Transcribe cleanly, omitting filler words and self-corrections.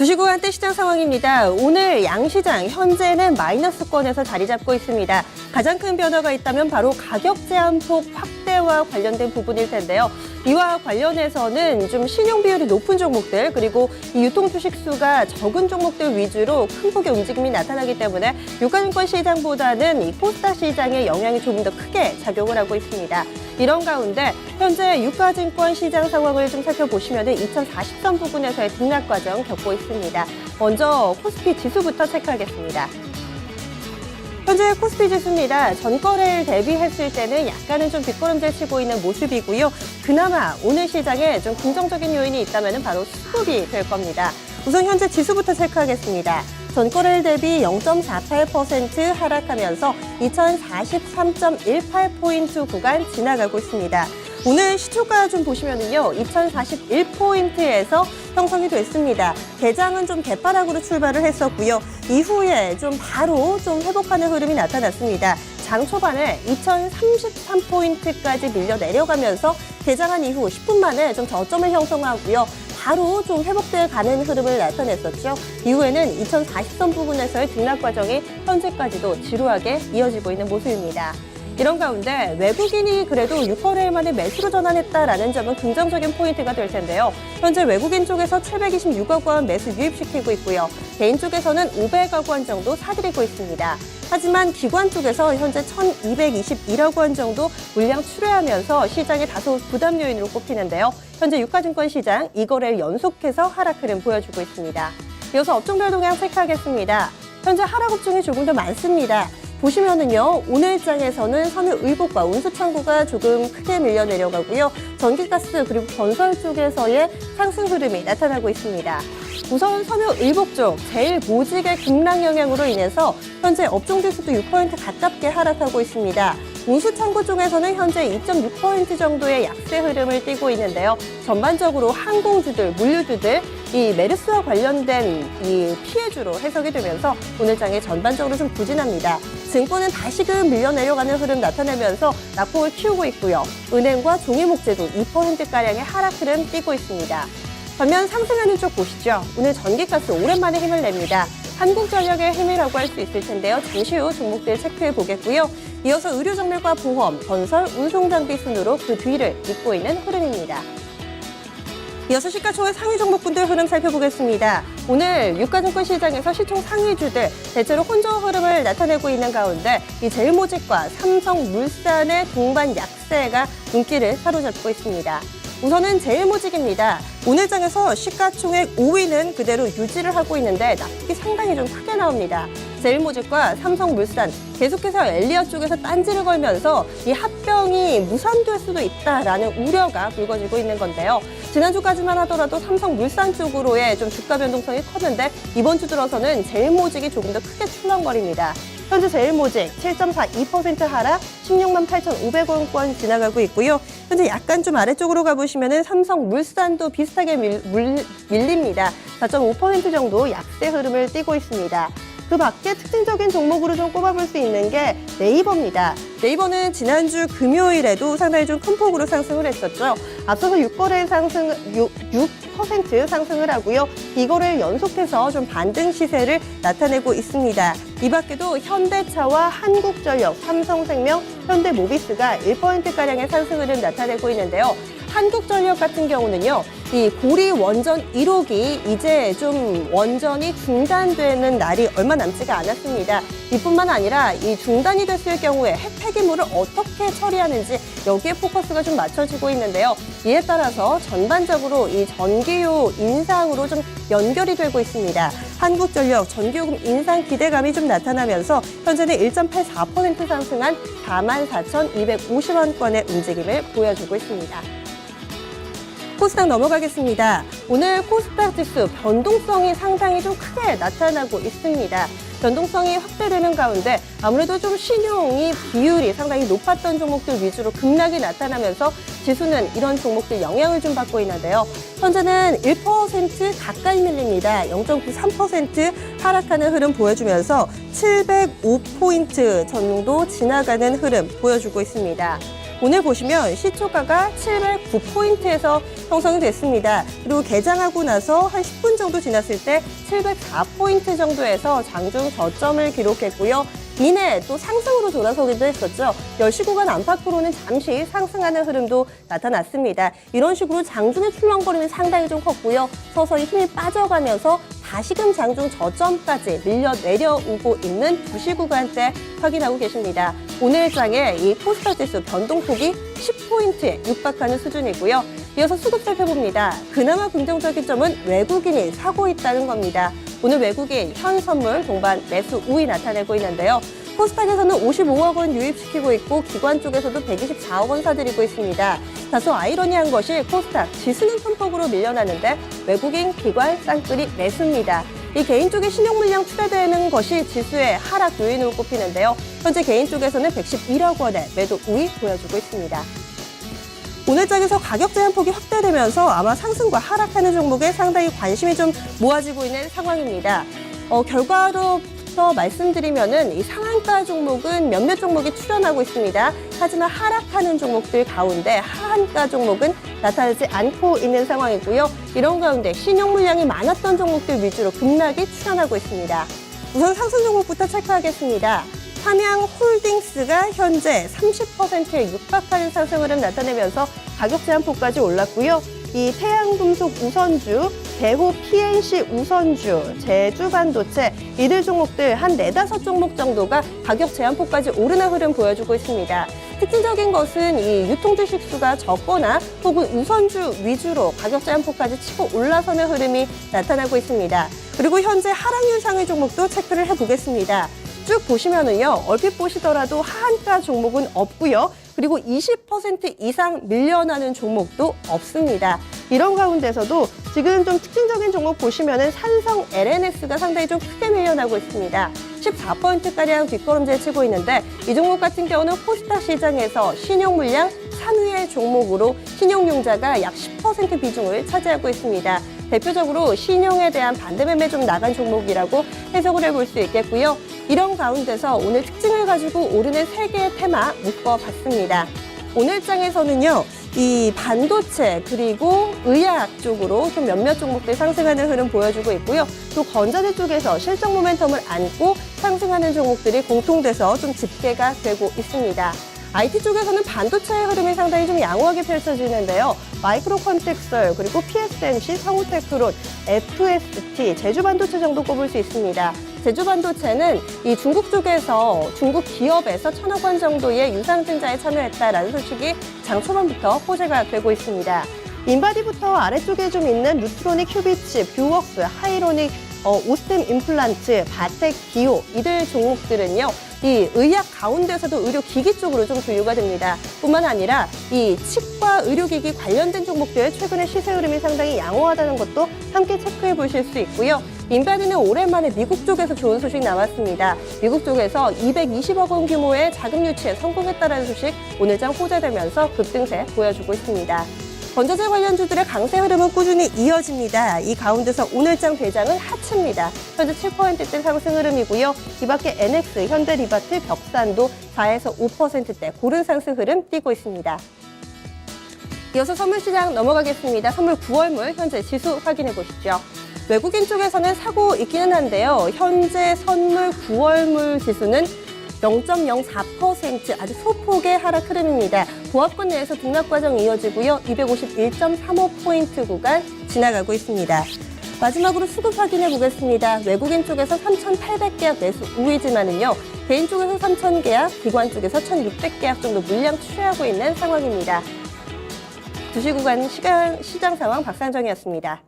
주식후 한때 시장 상황입니다. 오늘 양시장 현재는 마이너스권에서 자리 잡고 있습니다. 가장 큰 변화가 있다면 바로 가격 제한폭 확대와 관련된 부분일 텐데요. 이와 관련해서는 좀 신용 비율이 높은 종목들 그리고 이 유통 주식 수가 적은 종목들 위주로 큰 폭의 움직임이 나타나기 때문에 유가증권 시장보다는 이 코스닥 시장의 영향이 조금 더 크게 작용을 하고 있습니다. 이런 가운데 현재 유가증권 시장 상황을 좀 살펴보시면 2040선 부근에서의 등락 과정 겪고 있습니다. 먼저 코스피 지수부터 체크하겠습니다. 현재 코스피 지수입니다. 전거래일 대비했을 때는 약간은 좀 뒷걸음질 치고 있는 모습이고요. 그나마 오늘 시장에 좀 긍정적인 요인이 있다면 바로 수급이 될 겁니다. 우선 현재 지수부터 체크하겠습니다. 전거래일 대비 0.48% 하락하면서 2043.18포인트 구간 지나가고 있습니다. 오늘 시초가 좀 보시면은요, 2041포인트에서 형성이 됐습니다. 대장은 좀 개파락으로 출발을 했었고요. 이후에 좀 바로 좀 회복하는 흐름이 나타났습니다. 장 초반에 2033포인트까지 밀려 내려가면서 대장한 이후 10분 만에 좀 저점을 형성하고요. 바로 좀 회복돼 가는 흐름을 나타냈었죠. 이후에는 2040선 부분에서의 등락 과정이 현재까지도 지루하게 이어지고 있는 모습입니다. 이런 가운데 외국인이 그래도 6거래일 만에 매수로 전환했다라는 점은 긍정적인 포인트가 될 텐데요. 현재 외국인 쪽에서 726억 원 매수 유입시키고 있고요. 개인 쪽에서는 500억 원 정도 사들이고 있습니다. 하지만 기관 쪽에서 현재 1,221억 원 정도 물량 출회하면서 시장에 다소 부담 요인으로 꼽히는데요. 현재 유가증권 시장 2거래일 연속해서 하락 흐름 보여주고 있습니다. 이어서 업종별 동향 체크하겠습니다. 현재 하락 업종이 조금 더 많습니다. 보시면은요, 오늘장에서는 섬유의복과 운수창고가 조금 크게 밀려 내려가고요. 전기가스 그리고 건설 쪽에서의 상승 흐름이 나타나고 있습니다. 우선 섬유의복 쪽 제일모직의 급락 영향으로 인해서 현재 업종지수도 6% 가깝게 하락하고 있습니다. 운수창고 쪽에서는 현재 2.6% 정도의 약세 흐름을 띠고 있는데요. 전반적으로 항공주들, 물류주들, 이 메르스와 관련된 이 피해주로 해석이 되면서 오늘장에 전반적으로 좀 부진합니다. 증권은 다시금 밀려 내려가는 흐름 나타내면서 낙폭을 키우고 있고요. 은행과 종이목재도 2%가량의 하락 흐름 띠고 있습니다. 반면 상승하는 쪽 보시죠. 오늘 전기가스 오랜만에 힘을 냅니다. 한국전력의 힘이라고 할 수 있을 텐데요. 잠시 후 종목들 체크해 보겠고요. 이어서 의료정밀과 보험, 건설, 운송장비 순으로 그 뒤를 잇고 있는 흐름입니다. 이어서 시가총액 상위 종목군들 흐름 살펴보겠습니다. 오늘 유가증권 시장에서 시총 상위주들 대체로 혼조 흐름을 나타내고 있는 가운데 이 제일모직과 삼성물산의 동반 약세가 눈길을 사로잡고 있습니다. 우선은 제일모직입니다. 오늘 장에서 시가총액 5위는 그대로 유지를 하고 있는데 낙폭이 상당히 좀 크게 나옵니다. 제일모직과 삼성물산 계속해서 엘리아 쪽에서 딴지를 걸면서 이 합병이 무산될 수도 있다라는 우려가 불거지고 있는 건데요. 지난주까지만 하더라도 삼성물산 쪽으로의 좀 주가 변동성이 컸는데 이번 주 들어서는 제일모직이 조금 더 크게 출렁거립니다. 현재 제일모직 7.42% 하락 16만 8,500원권 지나가고 있고요. 현재 약간 좀 아래쪽으로 가보시면은 삼성물산도 비슷하게 밀립니다. 4.5% 정도 약세 흐름을 띠고 있습니다. 그 밖에 특징적인 종목으로 좀 꼽아볼 수 있는 게 네이버입니다. 네이버는 지난주 금요일에도 상당히 좀 큰 폭으로 상승을 했었죠. 앞서서 6% 상승을 하고요. 이거를 연속해서 좀 반등 시세를 나타내고 있습니다. 이 밖에도 현대차와 한국전력, 삼성생명, 현대모비스가 1%가량의 상승 흐름 나타내고 있는데요. 한국전력 같은 경우는요, 이 고리 원전 1호기 이제 좀 원전이 중단되는 날이 얼마 남지가 않았습니다. 이뿐만 아니라 이 중단이 됐을 경우에 핵 폐기물을 어떻게 처리하는지 여기에 포커스가 좀 맞춰지고 있는데요. 이에 따라서 전반적으로 이 전기요 인상으로 좀 연결이 되고 있습니다. 한국전력 전기요금 인상 기대감이 좀 나타나면서 현재는 1.84% 상승한 44,250원권의 움직임을 보여주고 있습니다. 코스닥 넘어가겠습니다. 오늘 코스닥 지수 변동성이 상당히 좀 크게 나타나고 있습니다. 변동성이 확대되는 가운데 아무래도 좀 신용이 비율이 상당히 높았던 종목들 위주로 급락이 나타나면서 지수는 이런 종목들 영향을 좀 받고 있는데요. 현재는 1% 가까이 밀립니다. 0.93% 하락하는 흐름 보여주면서 705포인트 정도 지나가는 흐름 보여주고 있습니다. 오늘 보시면 시초가가 709포인트에서 형성이 됐습니다. 그리고 개장하고 나서 한 10분 정도 지났을 때 704포인트 정도에서 장중 저점을 기록했고요. 이내 또 상승으로 돌아서기도 했었죠. 10시 구간 안팎으로는 잠시 상승하는 흐름도 나타났습니다. 이런 식으로 장중의 출렁거림이 상당히 좀 컸고요. 서서히 힘이 빠져가면서 다시금 장중 저점까지 밀려 내려오고 있는 2시 구간대 확인하고 계십니다. 오늘 장에 이 코스닥 지수 변동폭이 10포인트에 육박하는 수준이고요. 이어서 수급 살펴봅니다. 그나마 긍정적인 점은 외국인이 사고 있다는 겁니다. 오늘 외국인 현선물 동반 매수 우위 나타내고 있는데요. 코스닥에서는 55억 원 유입시키고 있고 기관 쪽에서도 124억 원 사들이고 있습니다. 다소 아이러니한 것이 코스닥 지수는 큰 폭으로 밀려나는데 외국인 기관 쌍끌이 매수입니다. 이 개인 쪽의 신용 물량 추가되는 것이 지수의 하락 요인으로 꼽히는데요. 현재 개인 쪽에서는 111억 원의 매도 우위 보여주고 있습니다. 오늘 장에서 가격 제한 폭이 확대되면서 아마 상승과 하락하는 종목에 상당히 관심이 좀 모아지고 있는 상황입니다. 결과로부터 말씀드리면은 이 상한가 종목은 몇몇 종목이 출현하고 있습니다. 하지만 하락하는 종목들 가운데 하한가 종목은 나타나지 않고 있는 상황이고요. 이런 가운데 신용 물량이 많았던 종목들 위주로 급락이 출현하고 있습니다. 우선 상승 종목부터 체크하겠습니다. 삼양홀딩스가 현재 30%에 육박하는 상승 흐름 나타내면서 가격 제한폭까지 올랐고요. 이 태양금속 우선주, 대호 PNC 우선주, 제주반도체 이들 종목들 한 4-5종목 정도가 가격 제한폭까지 오르는 흐름 보여주고 있습니다. 특징적인 것은 이 유통주식 수가 적거나 혹은 우선주 위주로 가격 제한폭까지 치고 올라서는 흐름이 나타나고 있습니다. 그리고 현재 하락률 상위 종목도 체크를 해보겠습니다. 쭉 보시면은요, 얼핏 보시더라도 하한가 종목은 없고요. 그리고 20% 이상 밀려나는 종목도 없습니다. 이런 가운데서도 지금 좀 특징적인 종목 보시면은 산성 LNS가 상당히 좀 크게 밀려나고 있습니다. 14%가량 뒷걸음질 치고 있는데 이 종목 같은 경우는 코스닥 시장에서 신용 물량 3위의 종목으로 신용융자가 약 10% 비중을 차지하고 있습니다. 대표적으로 신용에 대한 반대 매매 좀 나간 종목이라고 해석을 해볼 수 있겠고요. 이런 가운데서 오늘 특징을 가지고 오르는 3개의 테마 묶어봤습니다. 오늘 장에서는요, 이 반도체 그리고 의학 쪽으로 좀 몇몇 종목들 상승하는 흐름 보여주고 있고요. 또 건자재 쪽에서 실적 모멘텀을 안고 상승하는 종목들이 공통돼서 좀 집계가 되고 있습니다. IT 쪽에서는 반도체의 흐름이 상당히 좀 양호하게 펼쳐지는데요. 마이크로컨텍설, 그리고 PSMC, 성우테크론, FST, 제주반도체 정도 꼽을 수 있습니다. 제주반도체는 이 중국 쪽에서 중국 기업에서 1,000억 원 정도의 유상증자에 참여했다라는 소식이 장 초반부터 호재가 되고 있습니다. 인바디부터 아래쪽에 좀 있는 루트로닉 큐비치, 뷰웍스, 하이로닉, 오스템 임플란트, 바텍 기오 이들 종목들은요. 이 의학 가운데서도 의료기기 쪽으로 좀 분류가 됩니다. 뿐만 아니라 이 치과 의료기기 관련된 종목들 최근에 시세 흐름이 상당히 양호하다는 것도 함께 체크해 보실 수 있고요. 인바디는 오랜만에 미국 쪽에서 좋은 소식 나왔습니다. 미국 쪽에서 220억 원 규모의 자금 유치에 성공했다는 소식 오늘장 호재되면서 급등세 보여주고 있습니다. 건자재 관련주들의 강세 흐름은 꾸준히 이어집니다. 이 가운데서 오늘장 대장은 하츠입니다. 현재 7%대 상승 흐름이고요. 이 밖에 NX, 현대리바트, 벽산도 4에서 5%대 고른 상승 흐름 띄고 있습니다. 이어서 선물시장 넘어가겠습니다. 선물 9월물 현재 지수 확인해 보시죠. 외국인 쪽에서는 사고 있기는 한데요. 현재 선물 9월물 지수는 0.04% 아주 소폭의 하락 흐름입니다. 보합권 내에서 등락 과정 이어지고요. 251.35포인트 구간 지나가고 있습니다. 마지막으로 수급 확인해 보겠습니다. 외국인 쪽에서 3,800계약 매수 우위지만은요. 개인 쪽에서 3,000계약, 기관 쪽에서 1,600계약 정도 물량 취하고 있는 상황입니다. 2시 구간 시장 상황 박상정이었습니다.